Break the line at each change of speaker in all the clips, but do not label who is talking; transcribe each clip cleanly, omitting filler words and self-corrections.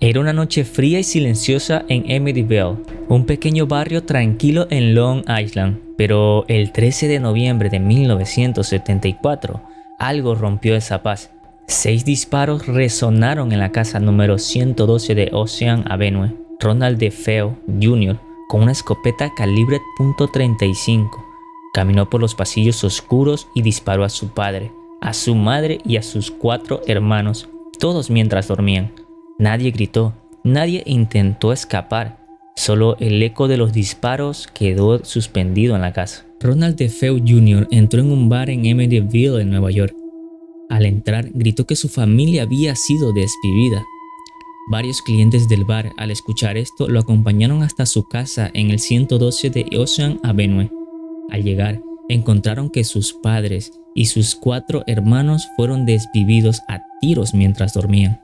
Era una noche fría y silenciosa en Amityville, un pequeño barrio tranquilo en Long Island, pero el 13 de noviembre de 1974, algo rompió esa paz. 6 disparos resonaron en la casa número 112 de Ocean Avenue. Ronald DeFeo Jr., con una escopeta calibre .35, caminó por los pasillos oscuros y disparó a su padre, a su madre y a sus 4 hermanos, todos mientras dormían. Nadie gritó, nadie intentó escapar, solo el eco de los disparos quedó suspendido en la casa. Ronald DeFeo Jr. entró en un bar en Amityville, en Nueva York. Al entrar, gritó que su familia había sido desvivida. Varios clientes del bar, al escuchar esto, lo acompañaron hasta su casa en el 112 de Ocean Avenue. Al llegar, encontraron que sus padres y sus 4 hermanos fueron desvividos a tiros mientras dormían.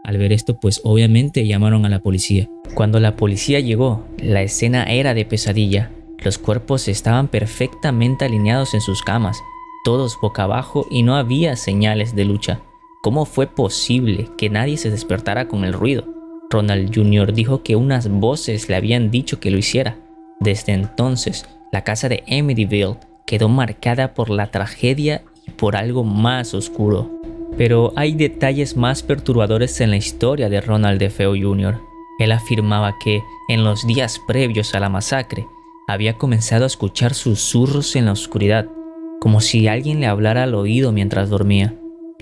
Al ver esto, pues obviamente llamaron a la policía. Cuando la policía llegó, la escena era de pesadilla. Los cuerpos estaban perfectamente alineados en sus camas, todos boca abajo, y no había señales de lucha. ¿Cómo fue posible que nadie se despertara con el ruido? Ronald Jr. dijo que unas voces le habían dicho que lo hiciera. Desde entonces, la casa de Amityville quedó marcada por la tragedia y por algo más oscuro. Pero hay detalles más perturbadores en la historia de Ronald DeFeo Jr. Él afirmaba que, en los días previos a la masacre, había comenzado a escuchar susurros en la oscuridad, como si alguien le hablara al oído mientras dormía.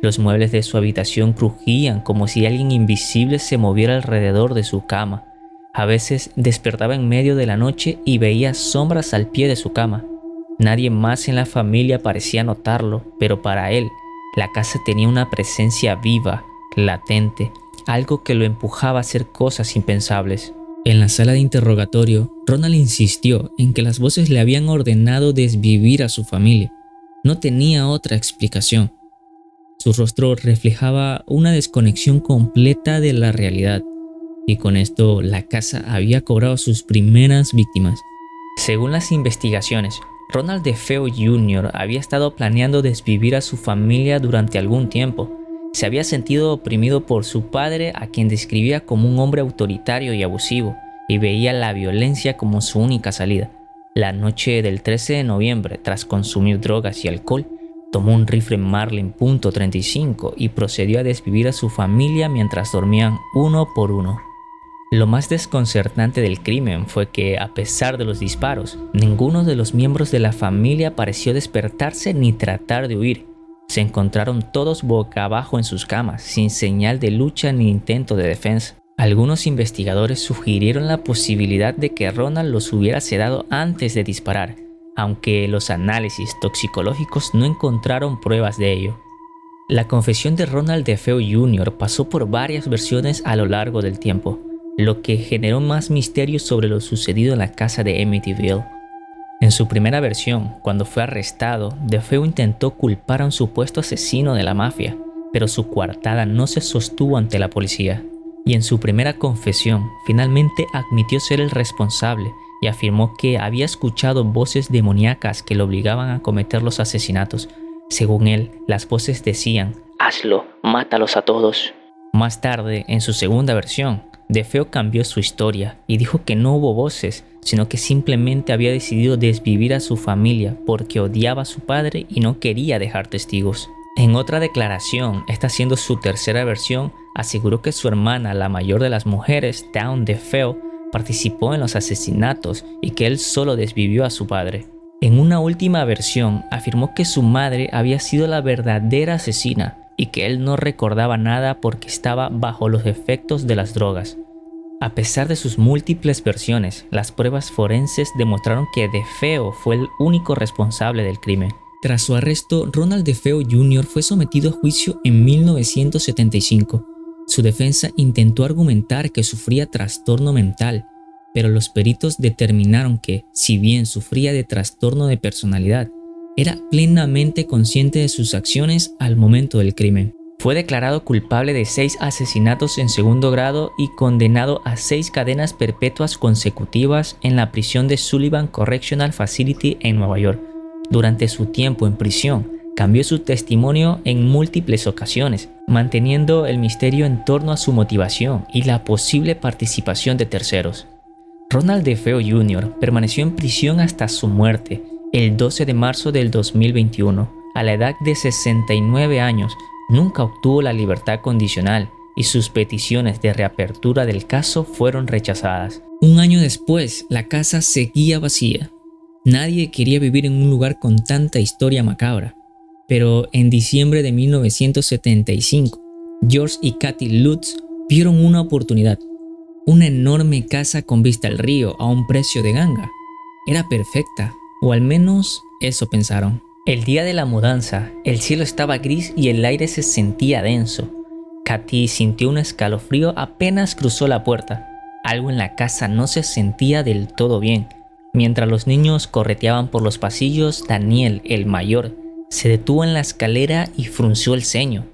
Los muebles de su habitación crujían como si alguien invisible se moviera alrededor de su cama. A veces despertaba en medio de la noche y veía sombras al pie de su cama. Nadie más en la familia parecía notarlo, pero para él, la casa tenía una presencia viva, latente, algo que lo empujaba a hacer cosas impensables. En la sala de interrogatorio, Ronald insistió en que las voces le habían ordenado desvivir a su familia. No tenía otra explicación. Su rostro reflejaba una desconexión completa de la realidad, y con esto la casa había cobrado sus primeras víctimas. Según las investigaciones, Ronald DeFeo Jr. había estado planeando desvivir a su familia durante algún tiempo. Se había sentido oprimido por su padre, a quien describía como un hombre autoritario y abusivo, y veía la violencia como su única salida. La noche del 13 de noviembre, tras consumir drogas y alcohol, tomó un rifle Marlin .35 y procedió a desvivir a su familia mientras dormían uno por uno. Lo más desconcertante del crimen fue que, a pesar de los disparos, ninguno de los miembros de la familia pareció despertarse ni tratar de huir. Se encontraron todos boca abajo en sus camas, sin señal de lucha ni intento de defensa. Algunos investigadores sugirieron la posibilidad de que Ronald los hubiera sedado antes de disparar, aunque los análisis toxicológicos no encontraron pruebas de ello. La confesión de Ronald DeFeo Jr. pasó por varias versiones a lo largo del tiempo, lo que generó más misterios sobre lo sucedido en la casa de Amityville. En su primera versión, cuando fue arrestado, DeFeo intentó culpar a un supuesto asesino de la mafia, pero su coartada no se sostuvo ante la policía. Y en su primera confesión, finalmente admitió ser el responsable y afirmó que había escuchado voces demoníacas que lo obligaban a cometer los asesinatos. Según él, las voces decían: «Hazlo, mátalos a todos». Más tarde, en su segunda versión, DeFeo cambió su historia y dijo que no hubo voces, sino que simplemente había decidido desvivir a su familia porque odiaba a su padre y no quería dejar testigos. En otra declaración, esta siendo su tercera versión, aseguró que su hermana, la mayor de las mujeres, Dawn DeFeo, participó en los asesinatos y que él solo desvivió a su padre. En una última versión, afirmó que su madre había sido la verdadera asesina y que él no recordaba nada porque estaba bajo los efectos de las drogas. A pesar de sus múltiples versiones, las pruebas forenses demostraron que DeFeo fue el único responsable del crimen. Tras su arresto, Ronald DeFeo Jr. fue sometido a juicio en 1975. Su defensa intentó argumentar que sufría trastorno mental, pero los peritos determinaron que, si bien sufría de trastorno de personalidad, era plenamente consciente de sus acciones al momento del crimen. Fue declarado culpable de 6 asesinatos en segundo grado y condenado a 6 cadenas perpetuas consecutivas en la prisión de Sullivan Correctional Facility en Nueva York. Durante su tiempo en prisión, cambió su testimonio en múltiples ocasiones, manteniendo el misterio en torno a su motivación y la posible participación de terceros. Ronald DeFeo Jr. permaneció en prisión hasta su muerte, el 12 de marzo del 2021. A la edad de 69 años, nunca obtuvo la libertad condicional y sus peticiones de reapertura del caso fueron rechazadas. Un año después, la casa seguía vacía. Nadie quería vivir en un lugar con tanta historia macabra. Pero en diciembre de 1975, George y Kathy Lutz vieron una oportunidad. Una enorme casa con vista al río a un precio de ganga. Era perfecta, o al menos eso pensaron. El día de la mudanza, el cielo estaba gris y el aire se sentía denso. Kathy sintió un escalofrío apenas cruzó la puerta. Algo en la casa no se sentía del todo bien. Mientras los niños correteaban por los pasillos, Daniel, el mayor, se detuvo en la escalera y frunció el ceño.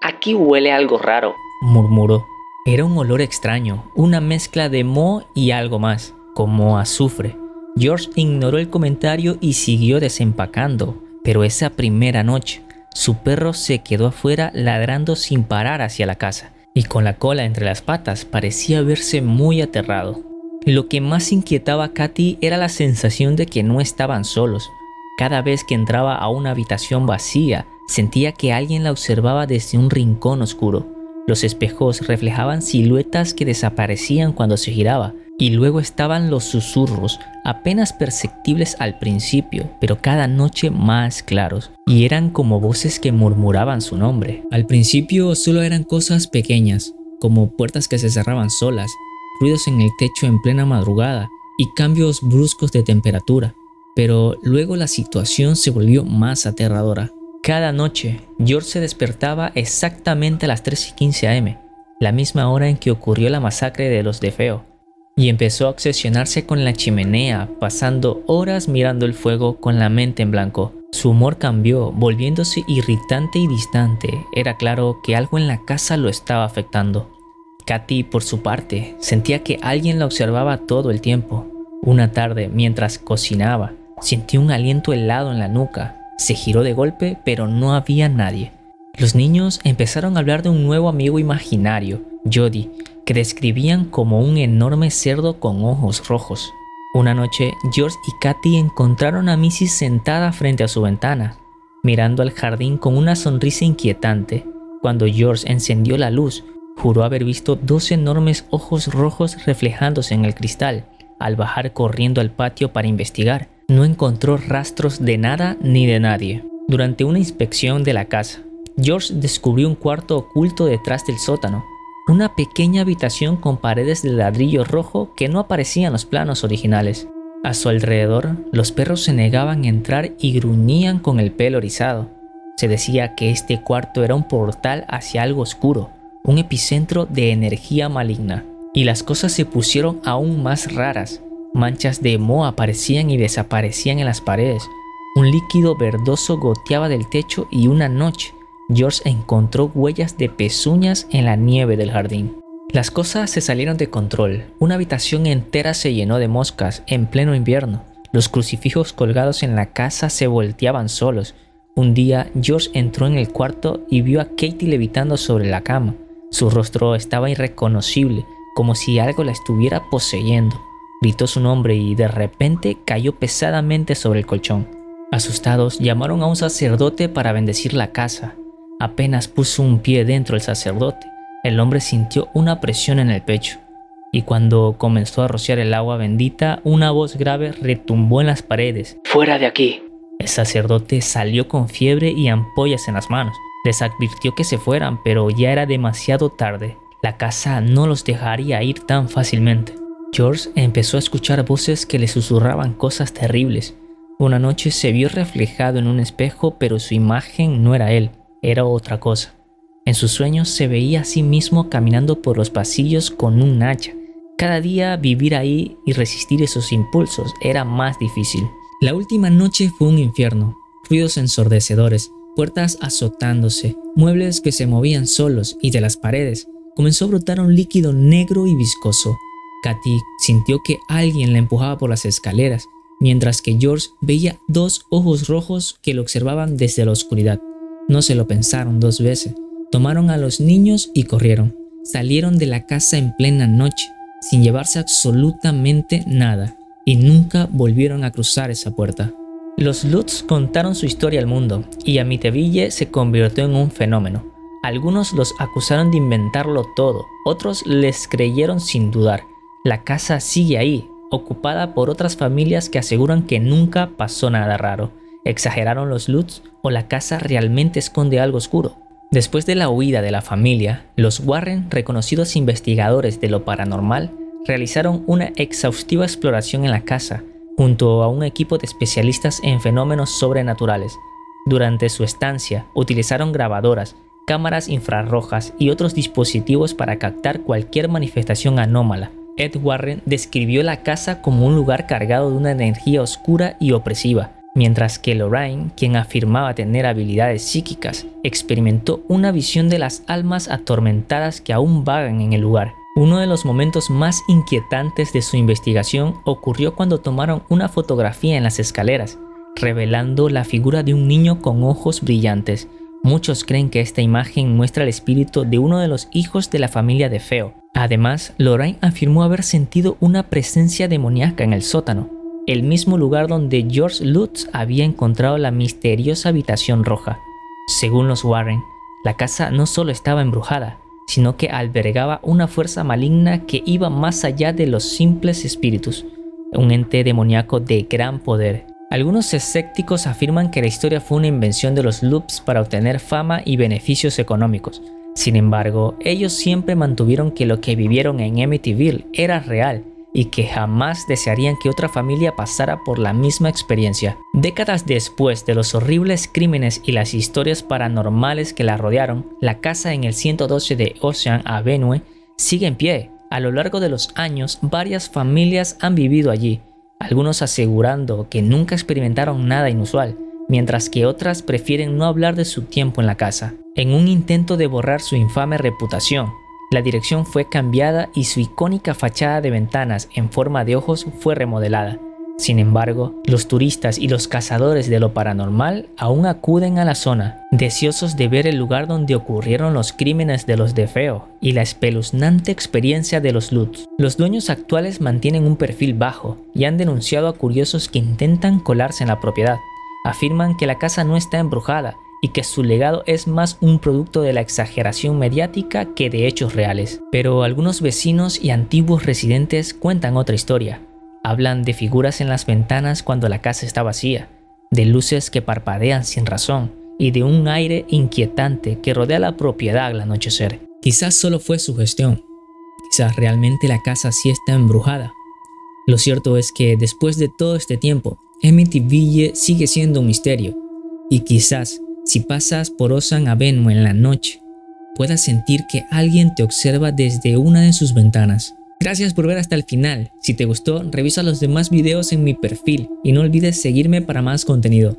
«Aquí huele algo raro», murmuró. Era un olor extraño, una mezcla de moho y algo más, como azufre. George ignoró el comentario y siguió desempacando, pero esa primera noche, su perro se quedó afuera ladrando sin parar hacia la casa, y con la cola entre las patas parecía verse muy aterrado. Lo que más inquietaba a Kathy era la sensación de que no estaban solos. Cada vez que entraba a una habitación vacía, sentía que alguien la observaba desde un rincón oscuro. Los espejos reflejaban siluetas que desaparecían cuando se giraba, y luego estaban los susurros, apenas perceptibles al principio, pero cada noche más claros, y eran como voces que murmuraban su nombre. Al principio solo eran cosas pequeñas, como puertas que se cerraban solas, ruidos en el techo en plena madrugada y cambios bruscos de temperatura. Pero luego la situación se volvió más aterradora. Cada noche, George se despertaba exactamente a las 3:15 am, la misma hora en que ocurrió la masacre de los DeFeo, y empezó a obsesionarse con la chimenea, pasando horas mirando el fuego con la mente en blanco. Su humor cambió, volviéndose irritante y distante. Era claro que algo en la casa lo estaba afectando. Kathy, por su parte, sentía que alguien la observaba todo el tiempo. Una tarde, mientras cocinaba, sintió un aliento helado en la nuca. Se giró de golpe, pero no había nadie. Los niños empezaron a hablar de un nuevo amigo imaginario, Jody, que describían como un enorme cerdo con ojos rojos. Una noche, George y Kathy encontraron a Missy sentada frente a su ventana, mirando al jardín con una sonrisa inquietante. Cuando George encendió la luz, juró haber visto 2 enormes ojos rojos reflejándose en el cristal. Al bajar corriendo al patio para investigar, no encontró rastros de nada ni de nadie. Durante una inspección de la casa, George descubrió un cuarto oculto detrás del sótano. Una pequeña habitación con paredes de ladrillo rojo que no aparecían en los planos originales. A su alrededor, los perros se negaban a entrar y gruñían con el pelo erizado. Se decía que este cuarto era un portal hacia algo oscuro, un epicentro de energía maligna. Y las cosas se pusieron aún más raras. Manchas de moho aparecían y desaparecían en las paredes. Un líquido verdoso goteaba del techo y una noche, George encontró huellas de pezuñas en la nieve del jardín. Las cosas se salieron de control. Una habitación entera se llenó de moscas en pleno invierno. Los crucifijos colgados en la casa se volteaban solos. Un día, George entró en el cuarto y vio a Katie levitando sobre la cama. Su rostro estaba irreconocible, como si algo la estuviera poseyendo. Gritó su nombre y de repente cayó pesadamente sobre el colchón. Asustados, llamaron a un sacerdote para bendecir la casa. Apenas puso un pie dentro el sacerdote, el hombre sintió una presión en el pecho. Y cuando comenzó a rociar el agua bendita, una voz grave retumbó en las paredes. «¡Fuera de aquí!». El sacerdote salió con fiebre y ampollas en las manos. Les advirtió que se fueran, pero ya era demasiado tarde. La casa no los dejaría ir tan fácilmente. George empezó a escuchar voces que le susurraban cosas terribles. Una noche se vio reflejado en un espejo, pero su imagen no era él, era otra cosa. En sus sueños se veía a sí mismo caminando por los pasillos con un hacha. Cada día vivir ahí y resistir esos impulsos era más difícil. La última noche fue un infierno. Ruidos ensordecedores, puertas azotándose, muebles que se movían solos y de las paredes comenzó a brotar un líquido negro y viscoso. Kathy sintió que alguien la empujaba por las escaleras. mientras que George veía dos ojos rojos que lo observaban desde la oscuridad. No se lo pensaron dos veces. Tomaron a los niños y corrieron. Salieron de la casa en plena noche, sin llevarse absolutamente nada, y nunca volvieron a cruzar esa puerta. Los Lutz contaron su historia al mundo, y Amityville se convirtió en un fenómeno. Algunos los acusaron de inventarlo todo, otros les creyeron sin dudar. La casa sigue ahí, ocupada por otras familias que aseguran que nunca pasó nada raro. ¿Exageraron los Lutz o la casa realmente esconde algo oscuro? Después de la huida de la familia, los Warren, reconocidos investigadores de lo paranormal, realizaron una exhaustiva exploración en la casa, junto a un equipo de especialistas en fenómenos sobrenaturales. Durante su estancia, utilizaron grabadoras, cámaras infrarrojas y otros dispositivos para captar cualquier manifestación anómala. Ed Warren describió la casa como un lugar cargado de una energía oscura y opresiva, mientras que Lorraine, quien afirmaba tener habilidades psíquicas, experimentó una visión de las almas atormentadas que aún vagan en el lugar. Uno de los momentos más inquietantes de su investigación ocurrió cuando tomaron una fotografía en las escaleras, revelando la figura de un niño con ojos brillantes. Muchos creen que esta imagen muestra el espíritu de uno de los hijos de la familia de Feo. Además, Lorraine afirmó haber sentido una presencia demoníaca en el sótano, el mismo lugar donde George Lutz había encontrado la misteriosa habitación roja. Según los Warren, la casa no solo estaba embrujada, sino que albergaba una fuerza maligna que iba más allá de los simples espíritus, un ente demoníaco de gran poder. Algunos escépticos afirman que la historia fue una invención de los Lutz para obtener fama y beneficios económicos. Sin embargo, ellos siempre mantuvieron que lo que vivieron en Amityville era real y que jamás desearían que otra familia pasara por la misma experiencia. Décadas después de los horribles crímenes y las historias paranormales que la rodearon, la casa en el 112 de Ocean Avenue sigue en pie. A lo largo de los años, varias familias han vivido allí, algunos asegurando que nunca experimentaron nada inusual, mientras que otras prefieren no hablar de su tiempo en la casa. En un intento de borrar su infame reputación, la dirección fue cambiada y su icónica fachada de ventanas en forma de ojos fue remodelada. Sin embargo, los turistas y los cazadores de lo paranormal aún acuden a la zona, deseosos de ver el lugar donde ocurrieron los crímenes de los de Feo y la espeluznante experiencia de los Lutz. Los dueños actuales mantienen un perfil bajo y han denunciado a curiosos que intentan colarse en la propiedad. Afirman que la casa no está embrujada y que su legado es más un producto de la exageración mediática que de hechos reales. Pero algunos vecinos y antiguos residentes cuentan otra historia. Hablan de figuras en las ventanas cuando la casa está vacía, de luces que parpadean sin razón y de un aire inquietante que rodea la propiedad al anochecer. Quizás solo fue sugestión, quizás realmente la casa sí está embrujada. Lo cierto es que después de todo este tiempo, Amityville sigue siendo un misterio, y quizás si pasas por Ocean Avenue en la noche, puedas sentir que alguien te observa desde una de sus ventanas. Gracias por ver hasta el final. Si te gustó, revisa los demás videos en mi perfil y no olvides seguirme para más contenido.